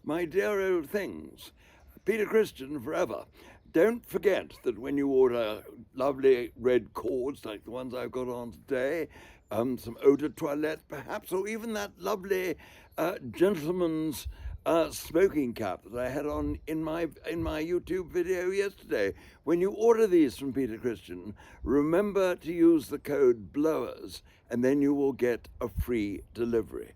my dear old things, Peter Christian forever. Don't forget that when you order lovely red cords like the ones I've got on today, some eau de toilette perhaps, or even that lovely gentleman's smoking cap that I had on in my YouTube video yesterday. When you order these from Peter Christian, remember to use the code BLOWERS, and then you will get a free delivery.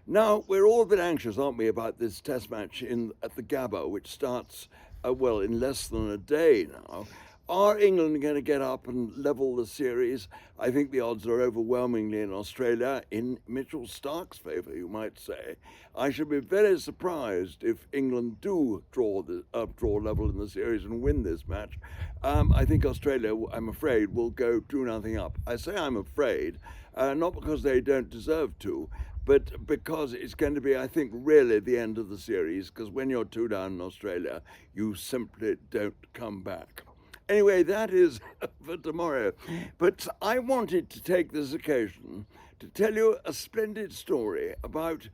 Now, we're all a bit anxious, aren't we, about this test match at the Gabba, which starts, in less than a day now. Are England going to get up and level the series? I think the odds are overwhelmingly in Australia, in Mitchell Stark's favour, you might say. I should be very surprised if England do draw level in the series and win this match. I think Australia, I'm afraid, will go 2-0 up. I say I'm afraid, not because they don't deserve to, but because it's going to be, I think, really the end of the series, because when you're 2 down in Australia, you simply don't come back. Anyway, that is for tomorrow. But I wanted to take this occasion to tell you a splendid story about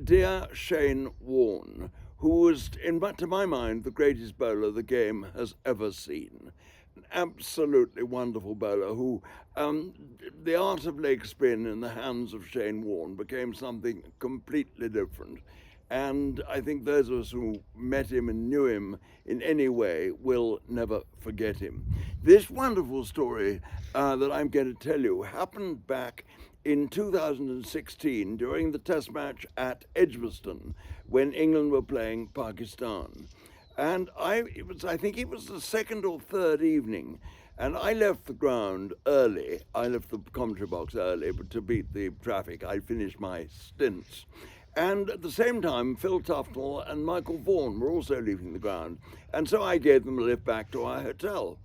dear Shane Warne, who was, to my mind, the greatest bowler the game has ever seen. An absolutely wonderful bowler who, the art of leg spin in the hands of Shane Warne became something completely different. And I think those of us who met him and knew him in any way will never forget him. This wonderful story that I'm going to tell you happened back in 2016 during the test match at Edgbaston when England were playing Pakistan. And I think it was the second or third evening, and I left the ground early. I left the commentary box early, but to beat the traffic, I finished my stints. And at the same time, Phil Tufnell and Michael Vaughan were also leaving the ground. And so I gave them a lift back to our hotel.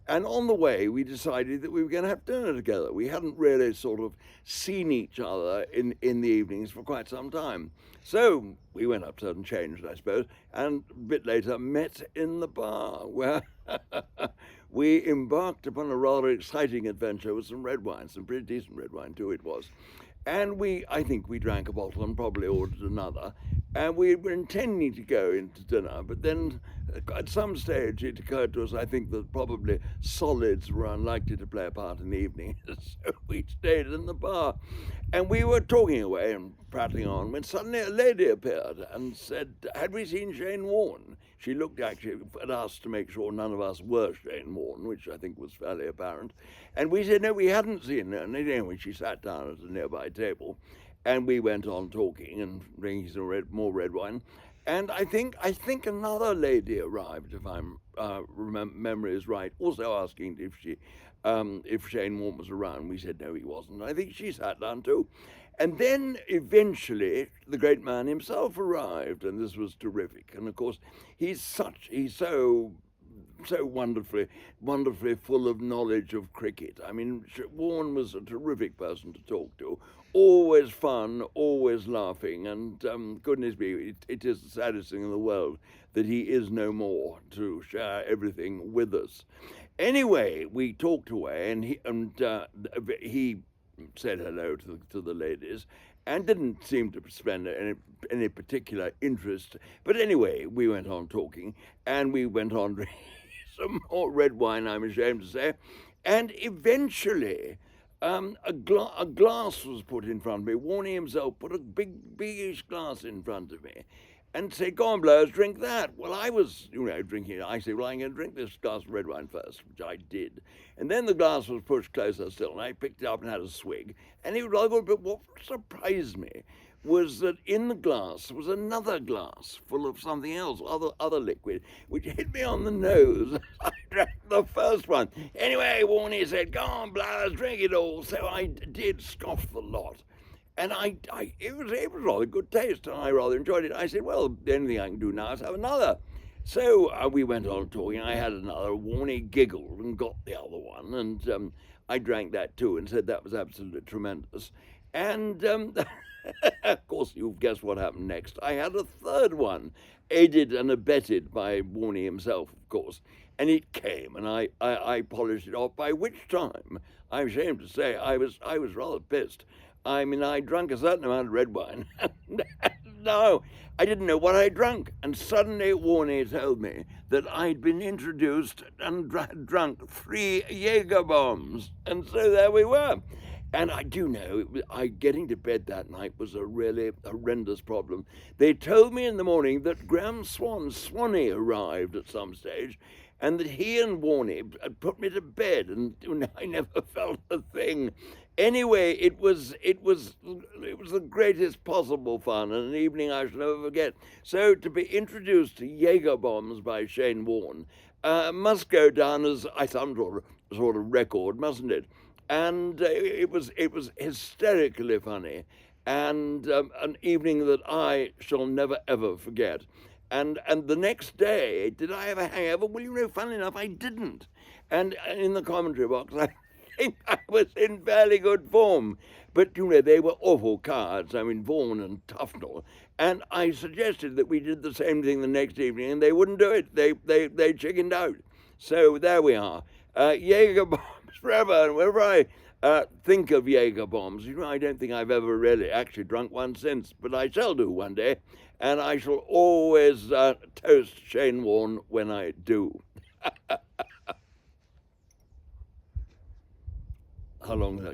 And on the way, we decided that we were going to have dinner together. We hadn't really sort of seen each other in the evenings for quite some time. So we went upstairs and changed, I suppose, and a bit later met in the bar where we embarked upon a rather exciting adventure with some red wine, some pretty decent red wine too it was. And I think we drank a bottle and probably ordered another. And we were intending to go into dinner, but then at some stage it occurred to us, I think, that probably solids were unlikely to play a part in the evening. So we stayed in the bar. And we were talking away and prattling on when suddenly a lady appeared and said, had we seen Shane Warne? She looked actually at us to make sure none of us were Shane Warne, which I think was fairly apparent. And we said, no, we hadn't seen her. And anyway, she sat down at a nearby table. And we went on talking and drinking some more red wine. And I think another lady arrived, if I'm memory is right, also asking if Shane Warne was around. We said no, he wasn't. I think she sat down too. And then eventually the great man himself arrived, and this was terrific. And of course, he's so wonderfully full of knowledge of cricket. I mean, Warne was a terrific person to talk to, always fun, always laughing, and goodness me, it is the saddest thing in the world that he is no more to share everything with us. Anyway, we talked away, and he said hello to the ladies, and didn't seem to spend any particular interest. But anyway, we went on talking, and we went on drinking some more red wine, I'm ashamed to say, and eventually a glass was put in front of me. Warne himself put a biggish glass in front of me and said, go on, blowers, drink that. Well, I was, drinking it. I said, well, I'm going to drink this glass of red wine first, which I did. And then the glass was pushed closer still, and I picked it up and had a swig. And it was rather good, but what surprised me was that in the glass was another glass full of something else, other liquid, which hit me on the nose. I drank the first one. Anyway, Warne said, go on, blowers, drink it all. So I did scoff the lot. And it was rather good taste, and I rather enjoyed it. I said, well, the only thing I can do now is have another. So we went on talking. I had another. Warne giggled and got the other one, and I drank that too and said that was absolutely tremendous. And of course, you've guessed what happened next. I had a third one, aided and abetted by Warne himself, of course. And it came, and I polished it off, by which time, I'm ashamed to say, I was rather pissed. I mean, I drank a certain amount of red wine, and no, I didn't know what I'd drunk. And suddenly Warne told me that I'd been introduced and drunk 3 Jager bombs. And so there we were. And I do know, getting to bed that night was a really horrendous problem. They told me in the morning that Graham Swanee arrived at some stage, and that he and Warne had put me to bed, and I never felt a thing. Anyway, it was the greatest possible fun, and an evening I shall never forget. So to be introduced to Jager bombs by Shane Warne must go down as some sort of record, mustn't it? And it was hysterically funny, and an evening that I shall never ever forget. And the next day, did I have a hangover? Well, you know, funnily enough, I didn't. And in the commentary box, I think I was in fairly good form. But, you know, they were awful cards. I mean, Vaughan and Tufnell. And I suggested that we did the same thing the next evening, and they wouldn't do it. They chickened out. So there we are. Jager bombs forever. And whenever I think of Jager bombs, you know, I don't think I've ever really actually drunk one since, but I shall do one day. And I shall always toast Shane Warne when I do. How long is that?